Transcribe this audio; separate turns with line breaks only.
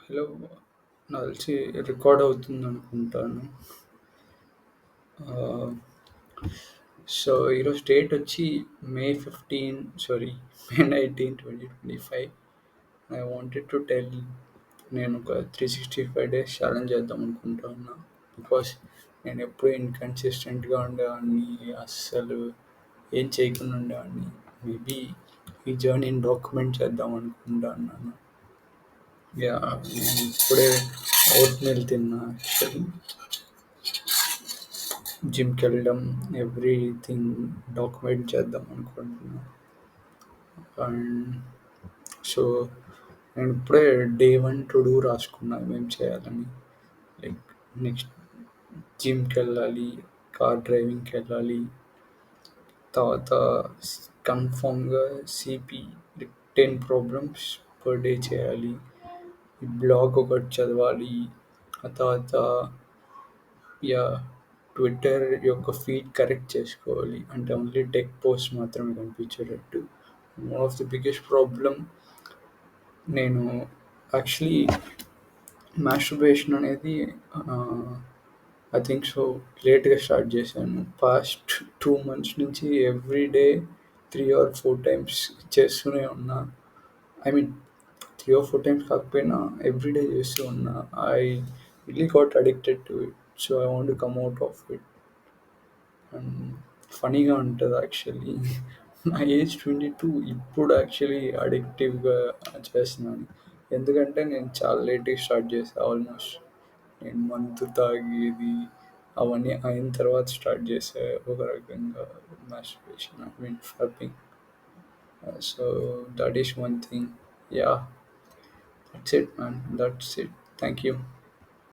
Hello. నాకు తెలిసి record అవుతుంది అనుకుంటాను. సో ఈరోజు డేట్ వచ్చి మే 19 2025. ఐ వాంటెడ్ టు టెల్, నేను ఒక 365 డేస్ ఛాలెంజ్ చేద్దాం అనుకుంటా ఉన్నా. బికాస్ నేను ఎప్పుడూ ఇన్కన్సిస్టెంట్గా ఉండేవాడిని, అస్సలు ఏం చేయకుండా ఉండేవాడిని. మేబీ ఈ జర్నీని డాక్యుమెంట్ చేద్దాం అనుకుంటా ఉన్నాను. యా, నేను ఇప్పుడే ఓట్ మిల్ తిన్నా. యాక్చువల్లీ జిమ్కి వెళ్ళడం, ఎవ్రీథింగ్ డాక్యుమెంట్ చేద్దాం అనుకుంటున్నా. అండ్ సో నేను ఇప్పుడే డే 1 టు డూ రాసుకున్నా ఏం చేయాలని. లైక్ నెక్స్ట్ జిమ్కి వెళ్ళాలి, కార్ డ్రైవింగ్కి వెళ్ళాలి, తర్వాత కన్ఫామ్గా సిపి 10 ప్రాబ్లమ్స్ పర్ డే చేయాలి, ఈ బ్లాగ్ ఒకటి చదవాలి, ఆ తర్వాత యా ట్విట్టర్ యొక్క ఫీడ్ కరెక్ట్ చేసుకోవాలి, అంటే ఓన్లీ టెక్ పోస్ట్ మాత్రమే కనిపించేటట్టు. One of the biggest problem, నేను యాక్చువల్లీ మాస్టర్బేషన్ అనేది ఐ థింక్ సో లేట్గా స్టార్ట్ చేశాను. పాస్ట్ 2 months నుంచి ఎవ్రీ డే 3 or 4 times చేస్తూనే ఉన్నా. ఐ మీన్ 3 or 4 times కాకపోయినా ఎవ్రీ డే చేస్తూ ఉన్నా. I really got addicted to it. So I want to come out of it. And ఫనీగా ఉంటుంది actually. నా ఏజ్ 22, ఇప్పుడు యాక్చువల్లీ అడిక్టివ్గా చేస్తున్నాను. ఎందుకంటే నేను చాలా లేట్గా స్టార్ట్ చేశాను. ఆల్మోస్ట్ నేను మందు తాగేది అవన్నీ అయిన తర్వాత స్టార్ట్ చేసా ఒక రకంగా masturbation, I mean fapping. So that is one thing. Yeah, that's it man, that's it. Thank you.